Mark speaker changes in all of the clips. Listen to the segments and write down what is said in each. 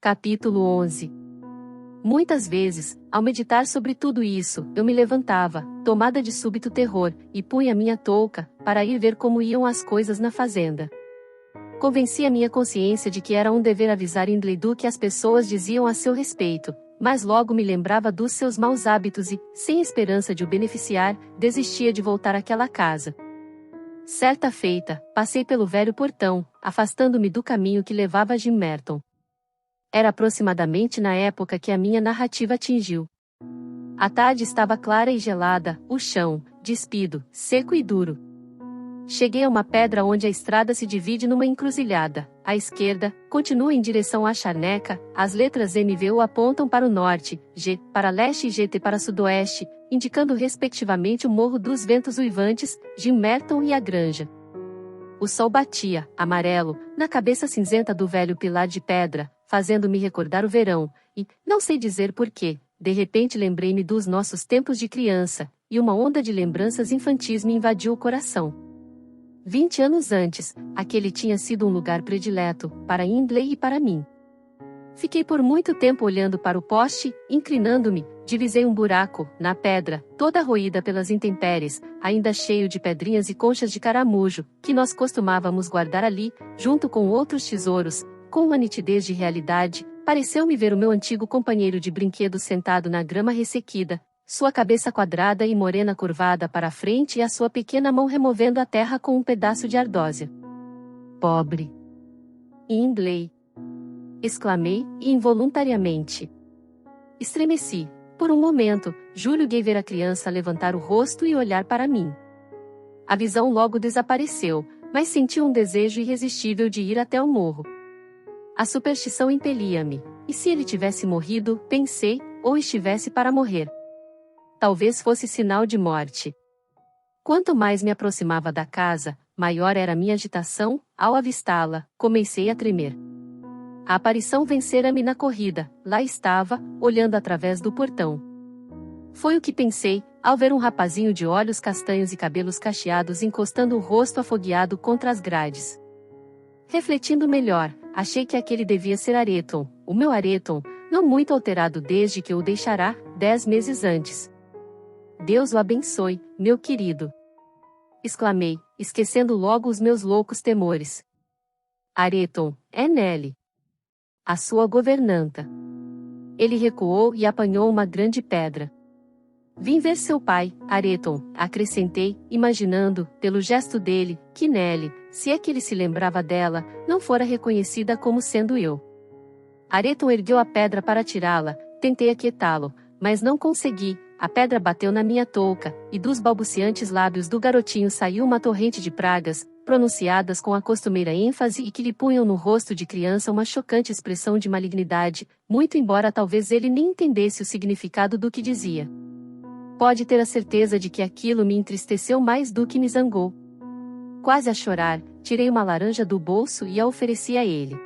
Speaker 1: Capítulo 11. Muitas vezes, ao meditar sobre tudo isso, eu me levantava, tomada de súbito terror, e punha minha touca, para ir ver como iam as coisas na fazenda. Convenci a minha consciência de que era um dever avisar Hindley do que as pessoas diziam a seu respeito, mas logo me lembrava dos seus maus hábitos e, sem esperança de o beneficiar, desistia de voltar àquela casa. Certa feita, passei pelo velho portão, afastando-me do caminho que levava a Jim Merton. Era aproximadamente na época que a minha narrativa atingiu. A tarde estava clara e gelada, o chão, despido, seco e duro. Cheguei a uma pedra onde a estrada se divide numa encruzilhada. À esquerda, continua em direção à charneca, as letras MVU apontam para o norte, G para leste e GT para sudoeste, indicando respectivamente o Morro dos Ventos Uivantes, Jim Merton e a Granja. O sol batia, amarelo, na cabeça cinzenta do velho pilar de pedra, fazendo-me recordar o verão, e, não sei dizer porquê, de repente lembrei-me dos nossos tempos de criança, e uma onda de lembranças infantis me invadiu o coração. 20 anos antes, aquele tinha sido um lugar predileto, para Hindley e para mim. Fiquei por muito tempo olhando para o poste, inclinando-me, divisei um buraco, na pedra, toda roída pelas intempéries, ainda cheio de pedrinhas e conchas de caramujo, que nós costumávamos guardar ali, junto com outros tesouros. Com uma nitidez de realidade, pareceu-me ver o meu antigo companheiro de brinquedo sentado na grama ressequida, sua cabeça quadrada e morena curvada para a frente e a sua pequena mão removendo a terra com um pedaço de ardósia. Pobre Hindley! Exclamei, e involuntariamente estremeci. Por um momento, julguei ver a criança levantar o rosto e olhar para mim. A visão logo desapareceu, mas senti um desejo irresistível de ir até o morro. A superstição impelia-me, e se ele tivesse morrido, pensei, ou estivesse para morrer? Talvez fosse sinal de morte. Quanto mais me aproximava da casa, maior era minha agitação. Ao avistá-la, comecei a tremer. A aparição vencera-me na corrida. Lá estava, olhando através do portão. Foi o que pensei, ao ver um rapazinho de olhos castanhos e cabelos cacheados encostando o rosto afogueado contra as grades. Refletindo melhor, achei que aquele devia ser Areton, o meu Areton, não muito alterado desde que o deixara, 10 meses antes. Deus o abençoe, meu querido! Exclamei, esquecendo logo os meus loucos temores. Areton, é Nelly, a sua governanta. Ele recuou e apanhou uma grande pedra. Vim ver seu pai, Areton, acrescentei, imaginando, pelo gesto dele, que Nelly, se é que ele se lembrava dela, não fora reconhecida como sendo eu. Areton ergueu a pedra para tirá-la, tentei aquietá-lo, mas não consegui. A pedra bateu na minha touca, e dos balbuciantes lábios do garotinho saiu uma torrente de pragas, pronunciadas com a costumeira ênfase e que lhe punham no rosto de criança uma chocante expressão de malignidade, muito embora talvez ele nem entendesse o significado do que dizia. Pode ter a certeza de que aquilo me entristeceu mais do que me zangou. Quase a chorar, tirei uma laranja do bolso e a ofereci a ele.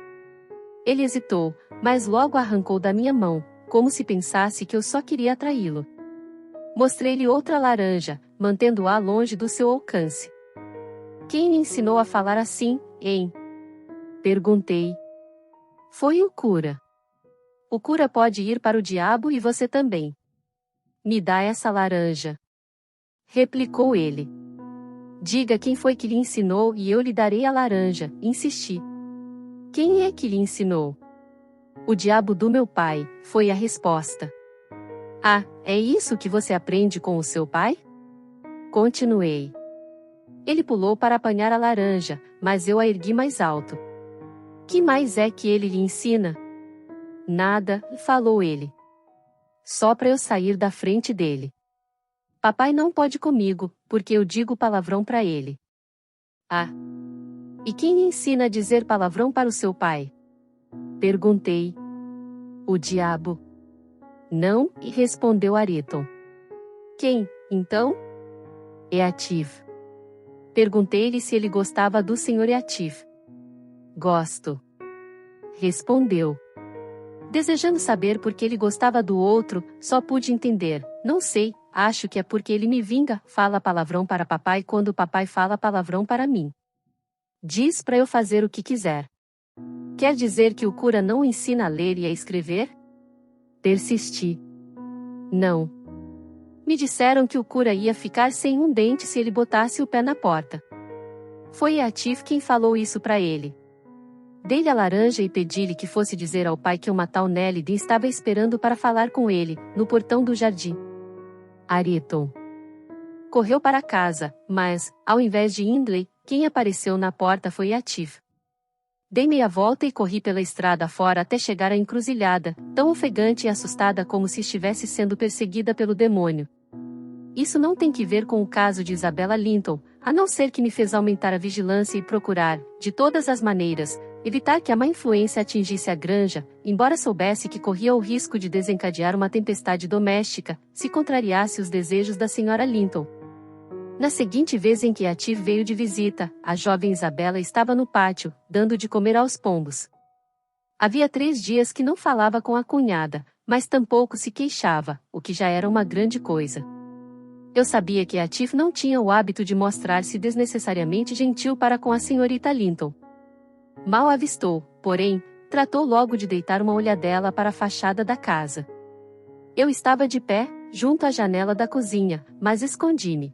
Speaker 1: Ele hesitou, mas logo a arrancou da minha mão, como se pensasse que eu só queria atraí-lo. Mostrei-lhe outra laranja, mantendo-a longe do seu alcance. Quem lhe ensinou a falar assim, hein? Perguntei. Foi o cura. O cura pode ir para o diabo e você também. Me dá essa laranja. Replicou ele. Diga quem foi que lhe ensinou e eu lhe darei a laranja, insisti. Quem é que lhe ensinou? O diabo do meu pai, foi a resposta. Ah, é isso que você aprende com o seu pai? Continuei. Ele pulou para apanhar a laranja, mas eu a ergui mais alto. Que mais é que ele lhe ensina? Nada, falou ele. Só para eu sair da frente dele. Papai não pode comigo, porque eu digo palavrão para ele. Ah. E quem lhe ensina a dizer palavrão para o seu pai? Perguntei. O diabo. Não, e respondeu Areton. Quem, então? Eativ. Perguntei-lhe se ele gostava do Sr. Eativ. Gosto. Respondeu. Desejando saber por que ele gostava do outro, só pude entender, não sei, acho que é porque ele me vinga, fala palavrão para papai quando papai fala palavrão para mim. Diz para eu fazer o que quiser. Quer dizer que o cura não o ensina a ler e a escrever? Persisti. Não. Me disseram que o cura ia ficar sem um dente se ele botasse o pé na porta. Foi Atif quem falou isso para ele. Dei-lhe a laranja e pedi-lhe que fosse dizer ao pai que uma tal Nélide estava esperando para falar com ele, no portão do jardim. Ayrton correu para casa, mas, ao invés de Hindley, quem apareceu na porta foi Atif. Dei meia volta e corri pela estrada fora até chegar à encruzilhada, tão ofegante e assustada como se estivesse sendo perseguida pelo demônio. Isso não tem que ver com o caso de Isabella Linton, a não ser que me fez aumentar a vigilância e procurar, de todas as maneiras, evitar que a má influência atingisse a granja, embora soubesse que corria o risco de desencadear uma tempestade doméstica, se contrariasse os desejos da senhora Linton. Na seguinte vez em que Atif veio de visita, a jovem Isabella estava no pátio, dando de comer aos pombos. Havia 3 dias que não falava com a cunhada, mas tampouco se queixava, o que já era uma grande coisa. Eu sabia que Atif não tinha o hábito de mostrar-se desnecessariamente gentil para com a senhorita Linton. Mal avistou, porém, tratou logo de deitar uma olhadela para a fachada da casa. Eu estava de pé, junto à janela da cozinha, mas escondi-me.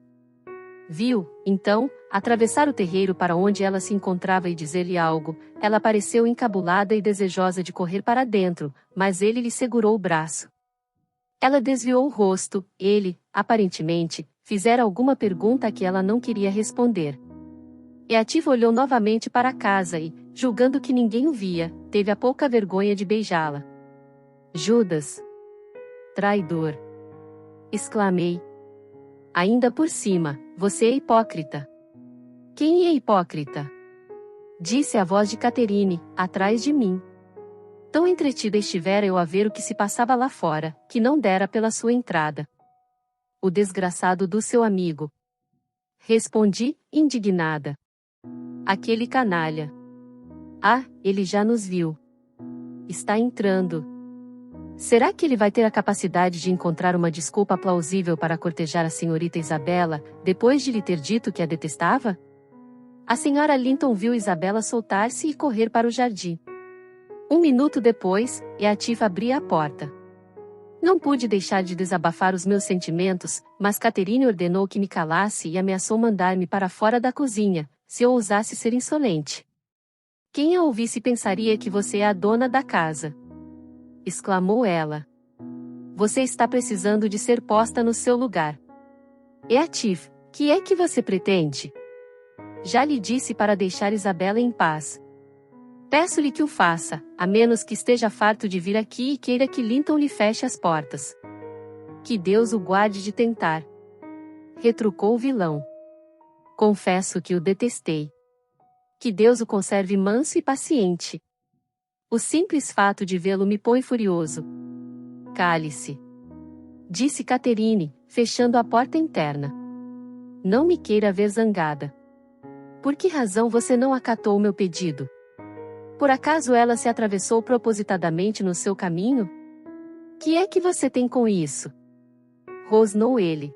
Speaker 1: Viu, então, atravessar o terreiro para onde ela se encontrava e dizer-lhe algo. Ela pareceu encabulada e desejosa de correr para dentro, mas ele lhe segurou o braço. Ela desviou o rosto, ele, aparentemente, fizera alguma pergunta a que ela não queria responder. Atif olhou novamente para a casa e, julgando que ninguém o via, teve a pouca vergonha de beijá-la. Judas! Traidor! Exclamei. Ainda por cima, você é hipócrita. Quem é hipócrita? Disse a voz de Catherine, atrás de mim. Tão entretida estivera eu a ver o que se passava lá fora, que não dera pela sua entrada. O desgraçado do seu amigo. Respondi, indignada. Aquele canalha. Ah, ele já nos viu. Está entrando. Será que ele vai ter a capacidade de encontrar uma desculpa plausível para cortejar a senhorita Isabella, depois de lhe ter dito que a detestava? A senhora Linton viu Isabella soltar-se e correr para o jardim. 1 minuto depois, Atif abria a porta. Não pude deixar de desabafar os meus sentimentos, mas Catherine ordenou que me calasse e ameaçou mandar-me para fora da cozinha, se eu ousasse ser insolente. Quem a ouvisse pensaria que você é a dona da casa. Exclamou ela. Você está precisando de ser posta no seu lugar. Atif, que é que você pretende? Já lhe disse para deixar Isabella em paz. Peço-lhe que o faça, a menos que esteja farto de vir aqui e queira que Linton lhe feche as portas. Que Deus o guarde de tentar. Retrucou o vilão. Confesso que o detestei. Que Deus o conserve manso e paciente. O simples fato de vê-lo me põe furioso. Cale-se. Disse Catherine, fechando a porta interna. Não me queira ver zangada. Por que razão você não acatou meu pedido? Por acaso ela se atravessou propositadamente no seu caminho? Que é que você tem com isso? Rosnou ele.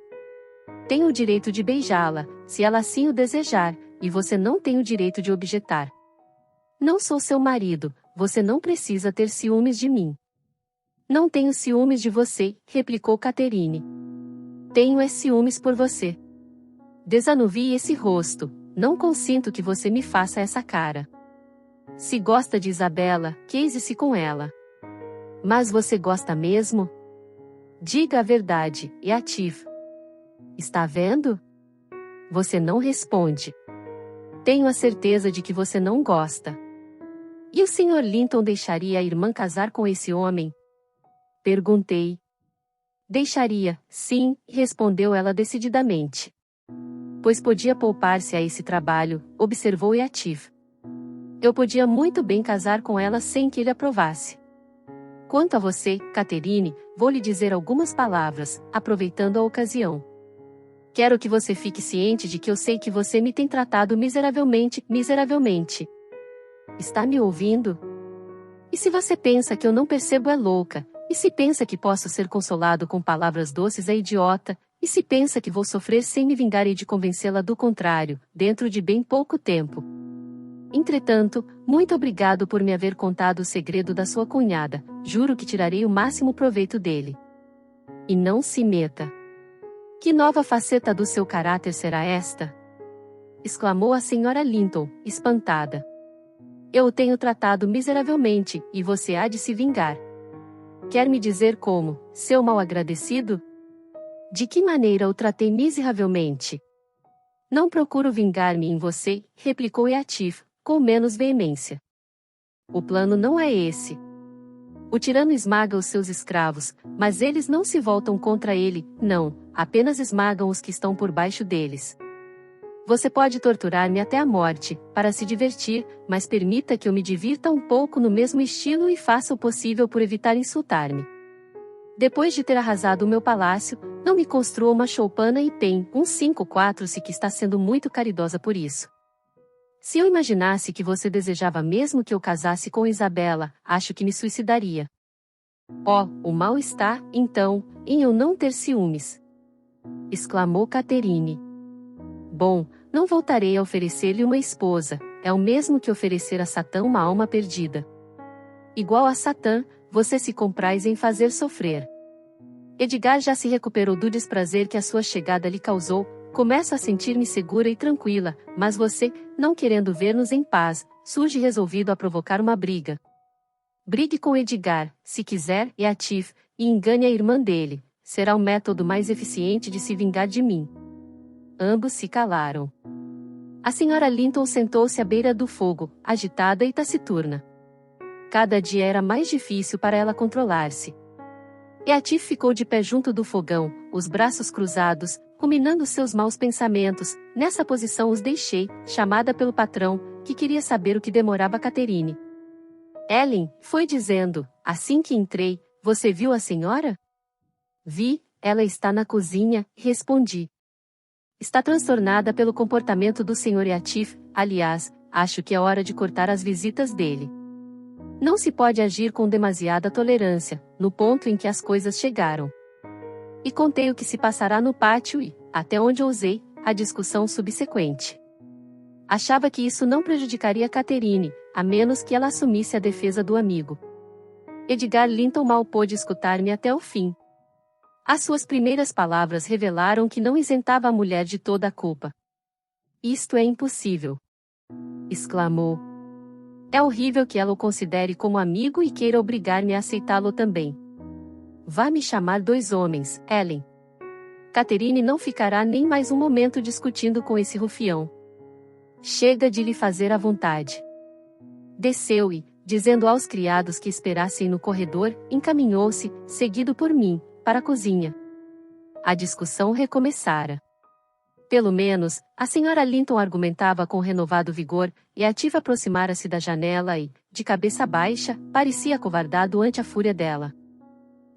Speaker 1: Tenho o direito de beijá-la, se ela assim o desejar, e você não tem o direito de objetar. Não sou seu marido, você não precisa ter ciúmes de mim. Não tenho ciúmes de você, replicou Catherine. Tenho ciúmes por você. Desanuvie esse rosto, não consinto que você me faça essa cara. Se gosta de Isabella, queise-se com ela. Mas você gosta mesmo? Diga a verdade, Atif. Está vendo? Você não responde. Tenho a certeza de que você não gosta. E o Sr. Linton deixaria a irmã casar com esse homem? Perguntei. Deixaria, sim, respondeu ela decididamente. Pois podia poupar-se a esse trabalho, observou Atif. Eu podia muito bem casar com ela sem que ele aprovasse. Quanto a você, Catherine, vou lhe dizer algumas palavras, aproveitando a ocasião. Quero que você fique ciente de que eu sei que você me tem tratado miseravelmente, miseravelmente. Está me ouvindo? E se você pensa que eu não percebo é louca, e se pensa que posso ser consolado com palavras doces é idiota, e se pensa que vou sofrer sem me vingar e de convencê-la do contrário, dentro de bem pouco tempo. Entretanto, muito obrigado por me haver contado o segredo da sua cunhada, juro que tirarei o máximo proveito dele. E não se meta. Que nova faceta do seu caráter será esta? Exclamou a senhora Linton, espantada. Eu o tenho tratado miseravelmente, e você há de se vingar. Quer me dizer como, seu mal-agradecido? De que maneira o tratei miseravelmente? Não procuro vingar-me em você, replicou Eatif, com menos veemência. O plano não é esse. O tirano esmaga os seus escravos, mas eles não se voltam contra ele, não, apenas esmagam os que estão por baixo deles. Você pode torturar-me até a morte, para se divertir, mas permita que eu me divirta um pouco no mesmo estilo e faça o possível por evitar insultar-me. Depois de ter arrasado o meu palácio, não me construa uma choupana e tem 154 se que está sendo muito caridosa por isso. Se eu imaginasse que você desejava mesmo que eu casasse com Isabela, acho que me suicidaria. Oh, o mal está, então, em eu não ter ciúmes. Exclamou Catherine. Bom, não voltarei a oferecer-lhe uma esposa, é o mesmo que oferecer a Satã uma alma perdida. Igual a Satã, você se compraz em fazer sofrer. Edgar já se recuperou do desprazer que a sua chegada lhe causou, começo a sentir-me segura e tranquila, mas você, não querendo ver-nos em paz, surge resolvido a provocar uma briga. Brigue com Edgar, se quiser, Eatif, e engane a irmã dele, será o método mais eficiente de se vingar de mim. Ambos se calaram. A senhora Linton sentou-se à beira do fogo, agitada e taciturna. Cada dia era mais difícil para ela controlar-se. Eatif ficou de pé junto do fogão, os braços cruzados, ruminando seus maus pensamentos. Nessa posição os deixei, chamada pelo patrão, que queria saber o que demorava Catherine. Ellen, foi dizendo, assim que entrei, você viu a senhora? Vi, ela está na cozinha, respondi. Está transtornada pelo comportamento do Sr. Eatif, aliás, acho que é hora de cortar as visitas dele. Não se pode agir com demasiada tolerância, no ponto em que as coisas chegaram. E contei o que se passará no pátio e, até onde ousei, a discussão subsequente. Achava que isso não prejudicaria Catherine, a menos que ela assumisse a defesa do amigo. Edgar Linton mal pôde escutar-me até o fim. As suas primeiras palavras revelaram que não isentava a mulher de toda a culpa. Isto é impossível! Exclamou. É horrível que ela o considere como amigo e queira obrigar-me a aceitá-lo também. Vá me chamar 2 homens, Ellen. Catherine não ficará nem mais um momento discutindo com esse rufião. Chega de lhe fazer à vontade. Desceu e, dizendo aos criados que esperassem no corredor, encaminhou-se, seguido por mim, para a cozinha. A discussão recomeçara. Pelo menos, a senhora Linton argumentava com renovado vigor, e Eatif aproximara-se da janela e, de cabeça baixa, parecia acovardado ante a fúria dela.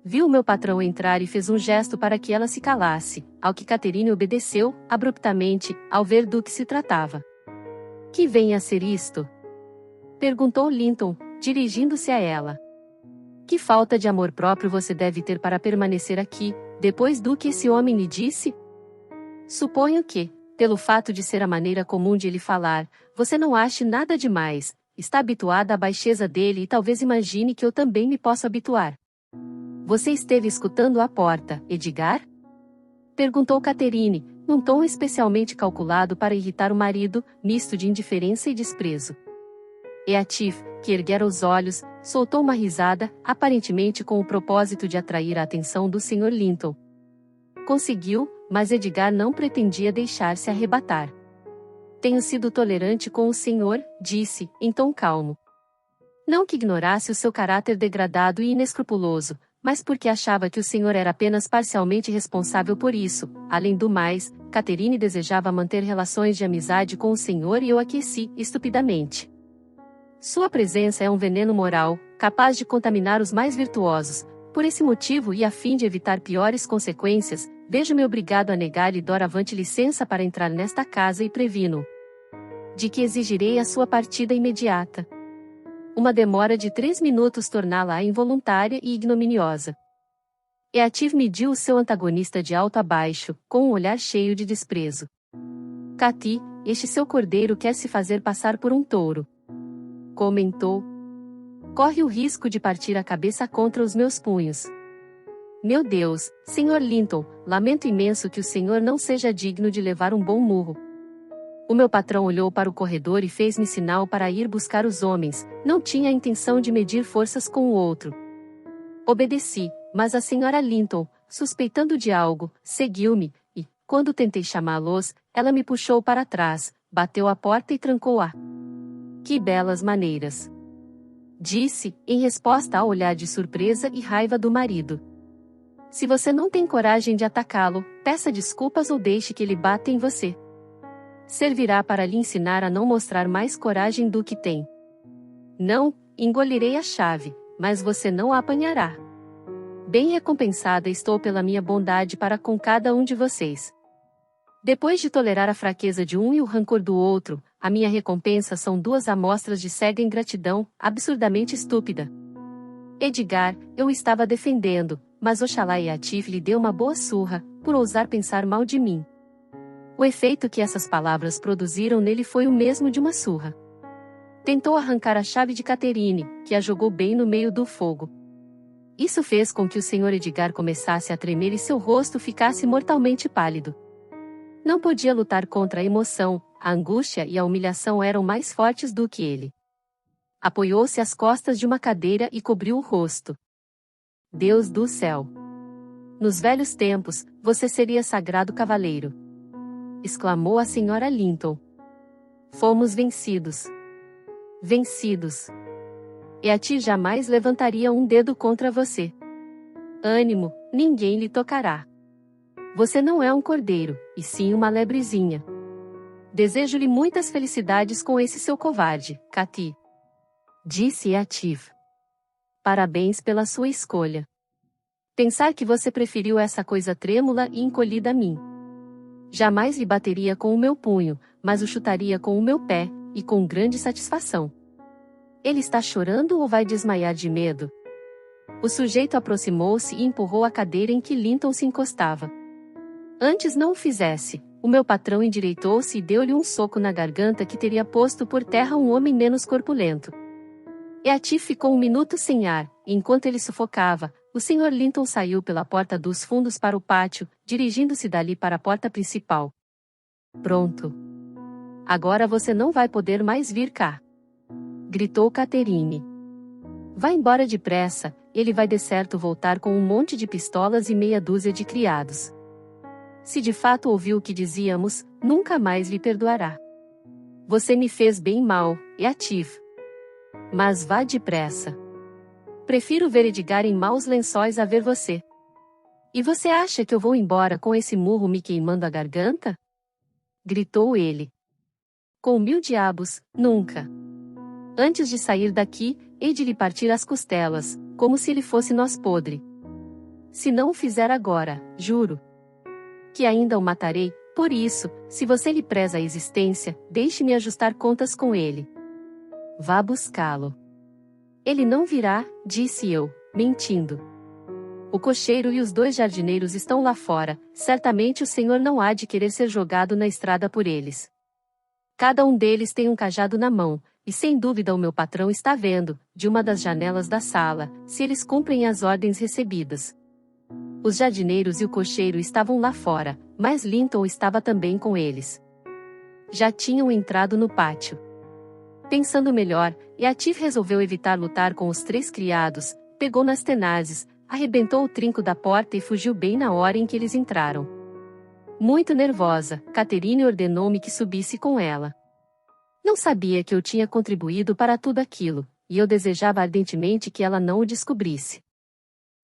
Speaker 1: Viu meu patrão entrar e fez um gesto para que ela se calasse, ao que Catherine obedeceu, abruptamente, ao ver do que se tratava. Que vem a ser isto? Perguntou Linton, dirigindo-se a ela. Que falta de amor próprio você deve ter para permanecer aqui, depois do que esse homem lhe disse? Suponho que, pelo fato de ser a maneira comum de ele falar, você não ache nada demais, está habituada à baixeza dele e talvez imagine que eu também me posso habituar. Você esteve escutando à porta, Edgar? Perguntou Catherine, num tom especialmente calculado para irritar o marido, misto de indiferença e desprezo. Eatif, que erguera os olhos, soltou uma risada, aparentemente com o propósito de atrair a atenção do Sr. Linton. Conseguiu, mas Edgar não pretendia deixar-se arrebatar. Tenho sido tolerante com o senhor, disse, em tom calmo. Não que ignorasse o seu caráter degradado e inescrupuloso, mas porque achava que o senhor era apenas parcialmente responsável por isso. Além do mais, Catherine desejava manter relações de amizade com o senhor e eu aqueci, estupidamente. Sua presença é um veneno moral, capaz de contaminar os mais virtuosos. Por esse motivo e a fim de evitar piores consequências, vejo-me obrigado a negar-lhe doravante licença para entrar nesta casa e previno de que exigirei a sua partida imediata. Uma demora de 3 minutos torná-la involuntária e ignominiosa. Eatif mediu o seu antagonista de alto a baixo, com um olhar cheio de desprezo. Cathy, este seu cordeiro quer se fazer passar por um touro. Comentou. Corre o risco de partir a cabeça contra os meus punhos. Meu Deus, Sr. Linton, lamento imenso que o senhor não seja digno de levar um bom murro. O meu patrão olhou para o corredor e fez-me sinal para ir buscar os homens, não tinha a intenção de medir forças com o outro. Obedeci, mas a Sra. Linton, suspeitando de algo, seguiu-me, e, quando tentei chamá-los, ela me puxou para trás, bateu a porta e trancou-a. Que belas maneiras! Disse, em resposta ao olhar de surpresa e raiva do marido. Se você não tem coragem de atacá-lo, peça desculpas ou deixe que ele bata em você. Servirá para lhe ensinar a não mostrar mais coragem do que tem. Não, engolirei a chave, mas você não a apanhará. Bem recompensada estou pela minha bondade para com cada um de vocês. Depois de tolerar a fraqueza de um e o rancor do outro, a minha recompensa são 2 amostras de cega ingratidão, absurdamente estúpida. Edgar, eu estava defendendo, mas Oxalá e Atif lhe deu uma boa surra, por ousar pensar mal de mim. O efeito que essas palavras produziram nele foi o mesmo de uma surra. Tentou arrancar a chave de Catherine, que a jogou bem no meio do fogo. Isso fez com que o Sr. Edgar começasse a tremer e seu rosto ficasse mortalmente pálido. Não podia lutar contra a emoção, a angústia e a humilhação eram mais fortes do que ele. Apoiou-se às costas de uma cadeira e cobriu o rosto. Deus do céu! Nos velhos tempos, você seria sagrado cavaleiro! Exclamou a Sra. Linton. Fomos vencidos. Vencidos. E a ti jamais levantaria um dedo contra você. Ânimo, ninguém lhe tocará. Você não é um cordeiro, e sim uma lebrezinha. Desejo-lhe muitas felicidades com esse seu covarde, Cati. Disse Atif. Parabéns pela sua escolha. Pensar que você preferiu essa coisa trêmula e encolhida a mim. Jamais lhe bateria com o meu punho, mas o chutaria com o meu pé, e com grande satisfação. Ele está chorando ou vai desmaiar de medo? O sujeito aproximou-se e empurrou a cadeira em que Linton se encostava. Antes não o fizesse, o meu patrão endireitou-se e deu-lhe um soco na garganta que teria posto por terra um homem menos corpulento. Atif ficou 1 minuto sem ar, e enquanto ele sufocava, o Sr. Linton saiu pela porta dos fundos para o pátio, dirigindo-se dali para a porta principal. Pronto. Agora você não vai poder mais vir cá. Gritou Catherine. Vá embora depressa, ele vai de certo voltar com um monte de pistolas e meia dúzia de criados. Se de fato ouviu o que dizíamos, nunca mais lhe perdoará. Você me fez bem mal, Atif. Mas vá depressa. Prefiro ver Edgar em maus lençóis a ver você. E você acha que eu vou embora com esse murro me queimando a garganta? Gritou ele. Com 1000 diabos, nunca. Antes de sair daqui, hei de lhe partir as costelas, como se ele fosse noz podre. Se não o fizer agora, juro que ainda o matarei. Por isso, se você lhe preza a existência, deixe-me ajustar contas com ele. Vá buscá-lo. Ele não virá, disse eu, mentindo. O cocheiro e os 2 jardineiros estão lá fora, certamente o senhor não há de querer ser jogado na estrada por eles. Cada um deles tem um cajado na mão, e sem dúvida o meu patrão está vendo, de uma das janelas da sala, se eles cumprem as ordens recebidas. Os jardineiros e o cocheiro estavam lá fora, mas Linton estava também com eles. Já tinham entrado no pátio. Pensando melhor, Atif resolveu evitar lutar com os 3 criados, pegou nas tenazes, arrebentou o trinco da porta e fugiu bem na hora em que eles entraram. Muito nervosa, Catherine ordenou-me que subisse com ela. Não sabia que eu tinha contribuído para tudo aquilo, e eu desejava ardentemente que ela não o descobrisse.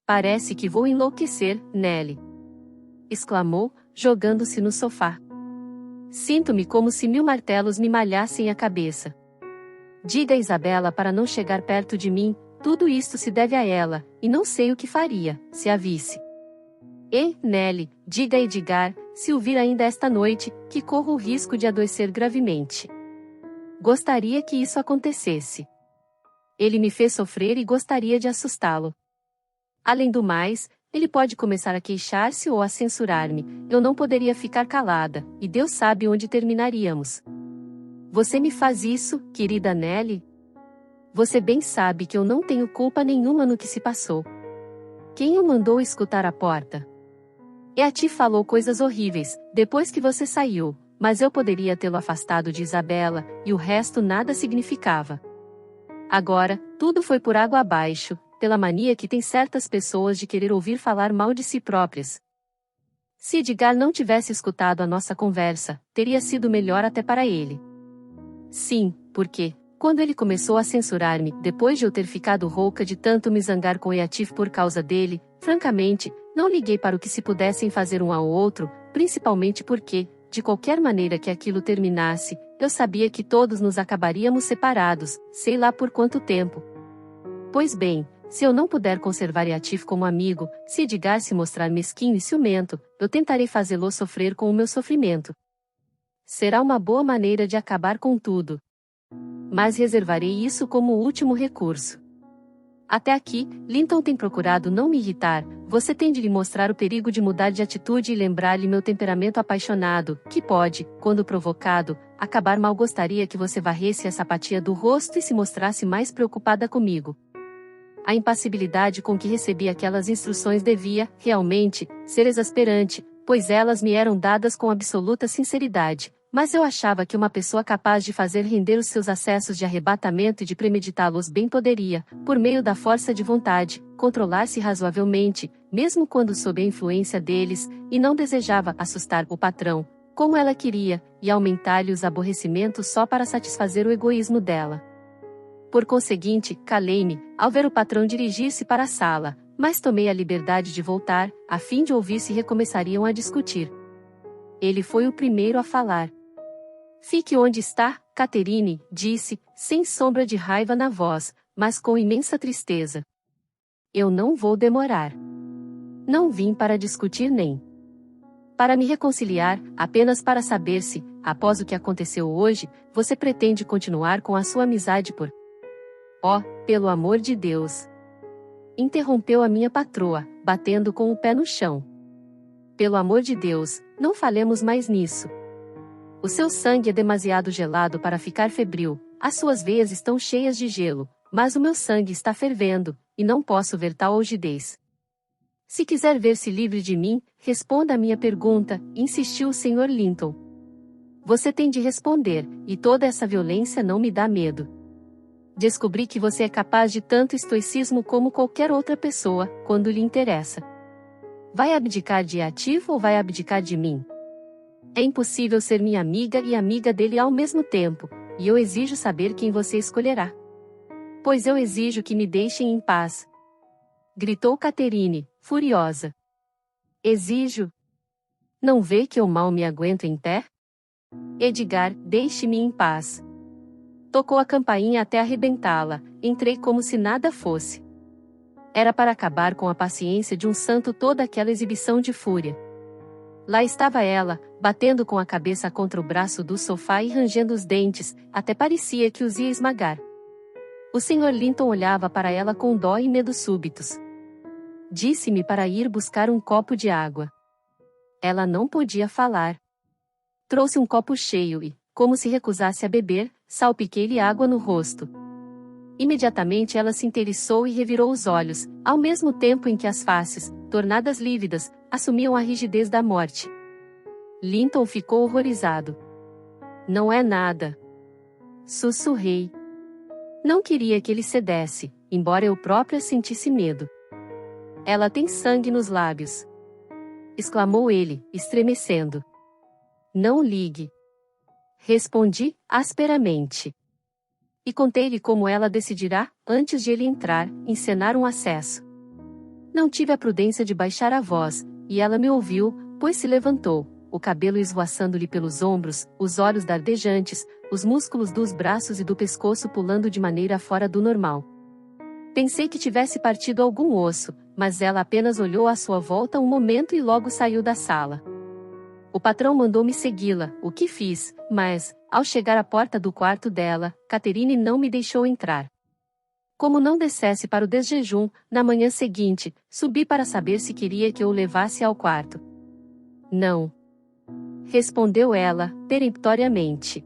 Speaker 1: Parece que vou enlouquecer, Nelly! Exclamou, jogando-se no sofá. Sinto-me como se 1000 martelos me malhassem a cabeça. Diga a Isabela para não chegar perto de mim, tudo isto se deve a ela, e não sei o que faria, se a visse. E, Nelly, diga a Edgar, se o vir ainda esta noite, que corro o risco de adoecer gravemente. Gostaria que isso acontecesse. Ele me fez sofrer e gostaria de assustá-lo. Além do mais, Ele pode começar a queixar-se ou a censurar-me, eu não poderia ficar calada, e Deus sabe onde terminaríamos. Você me faz isso, querida Nelly? Você bem sabe que eu não tenho culpa nenhuma no que se passou. Quem o mandou escutar a porta? Eati falou coisas horríveis, depois que você saiu, mas eu poderia tê-lo afastado de Isabela, e o resto nada significava. Agora, tudo foi por água abaixo, pela mania que tem certas pessoas de querer ouvir falar mal de si próprias. Se Edgar não tivesse escutado a nossa conversa, teria sido melhor até para ele. Sim, porque, quando ele começou a censurar-me, depois de eu ter ficado rouca de tanto me zangar com Eatif por causa dele, francamente, não liguei para o que se pudessem fazer um ao outro, principalmente porque, de qualquer maneira que aquilo terminasse, eu sabia que todos nos acabaríamos separados, sei lá por quanto tempo. Pois bem, se eu não puder conservar Eatif como amigo, se Edgar se mostrar mesquinho e ciumento, eu tentarei fazê-lo sofrer com o meu sofrimento. Será uma boa maneira de acabar com tudo. Mas reservarei isso como último recurso. Até aqui, Linton tem procurado não me irritar, você tem de lhe mostrar o perigo de mudar de atitude e lembrar-lhe meu temperamento apaixonado, que pode, quando provocado, acabar mal. Gostaria que você varresse essa apatia do rosto e se mostrasse mais preocupada comigo. A impassibilidade com que recebi aquelas instruções devia, realmente, ser exasperante, pois elas me eram dadas com absoluta sinceridade, mas eu achava que uma pessoa capaz de fazer render os seus acessos de arrebatamento e de premeditá-los bem poderia, por meio da força de vontade, controlar-se razoavelmente, mesmo quando sob a influência deles, e não desejava assustar o patrão, como ela queria, e aumentar-lhe os aborrecimentos só para satisfazer o egoísmo dela. Por conseguinte, calei-me, ao ver o patrão dirigir-se para a sala, mas tomei a liberdade de voltar, a fim de ouvir se recomeçariam a discutir. Ele foi o primeiro a falar. Fique onde está, Catherine, disse, sem sombra de raiva na voz, mas com imensa tristeza. Eu não vou demorar. Não vim para discutir nem para me reconciliar, apenas para saber se, após o que aconteceu hoje, você pretende continuar com a sua amizade por... Oh, pelo amor de Deus! Interrompeu a minha patroa, batendo com o pé no chão. Pelo amor de Deus, não falemos mais nisso. O seu sangue é demasiado gelado para ficar febril, as suas veias estão cheias de gelo, mas o meu sangue está fervendo, e não posso ver tal algidez. Se quiser ver-se livre de mim, responda a minha pergunta, insistiu o Sr. Linton. Você tem de responder, e toda essa violência não me dá medo. Descobri que você é capaz de tanto estoicismo como qualquer outra pessoa, quando lhe interessa. Vai abdicar de Eatif ou vai abdicar de mim? É impossível ser minha amiga e amiga dele ao mesmo tempo, e eu exijo saber quem você escolherá. Pois eu exijo que me deixem em paz. Gritou Catherine, furiosa. Exijo? Não vê que eu mal me aguento em pé? Edgar, deixe-me em paz. Tocou a campainha até arrebentá-la, entrei como se nada fosse. Era para acabar com a paciência de um santo toda aquela exibição de fúria. Lá estava ela, batendo com a cabeça contra o braço do sofá e rangendo os dentes, até parecia que os ia esmagar. O Sr. Linton olhava para ela com dó e medo súbitos. Disse-me para ir buscar um copo de água. Ela não podia falar. Trouxe um copo cheio e, como se recusasse a beber, salpiquei-lhe água no rosto. Imediatamente ela se interessou e revirou os olhos, ao mesmo tempo em que as faces, tornadas lívidas, assumiam a rigidez da morte. Linton ficou horrorizado. Não é nada. Sussurrei. Não queria que ele cedesse, embora eu própria sentisse medo. Ela tem sangue nos lábios. Exclamou ele, estremecendo. Não ligue. Respondi, asperamente. E contei-lhe como ela decidirá, antes de ele entrar, encenar um acesso. Não tive a prudência de baixar a voz, e ela me ouviu, pois se levantou, o cabelo esvoaçando-lhe pelos ombros, os olhos dardejantes, os músculos dos braços e do pescoço pulando de maneira fora do normal. Pensei que tivesse partido algum osso, mas ela apenas olhou à sua volta um momento e logo saiu da sala. O patrão mandou-me segui-la, o que fiz, mas, ao chegar à porta do quarto dela, Catherine não me deixou entrar. Como não dissesse para o desjejum, na manhã seguinte, subi para saber se queria que eu o levasse ao quarto. Não. Respondeu ela, peremptoriamente.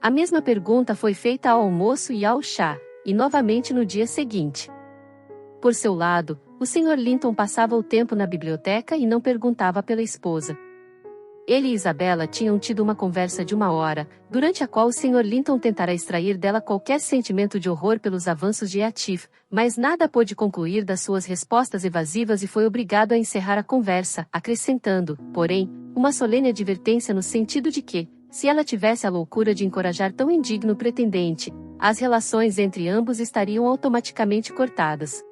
Speaker 1: A mesma pergunta foi feita ao almoço e ao chá, e novamente no dia seguinte. Por seu lado, o Sr. Linton passava o tempo na biblioteca e não perguntava pela esposa. Ele e Isabela tinham tido uma conversa de 1 hora, durante a qual o Sr. Linton tentara extrair dela qualquer sentimento de horror pelos avanços de Atif, mas nada pôde concluir das suas respostas evasivas e foi obrigado a encerrar a conversa, acrescentando, porém, uma solene advertência no sentido de que, se ela tivesse a loucura de encorajar tão indigno pretendente, as relações entre ambos estariam automaticamente cortadas.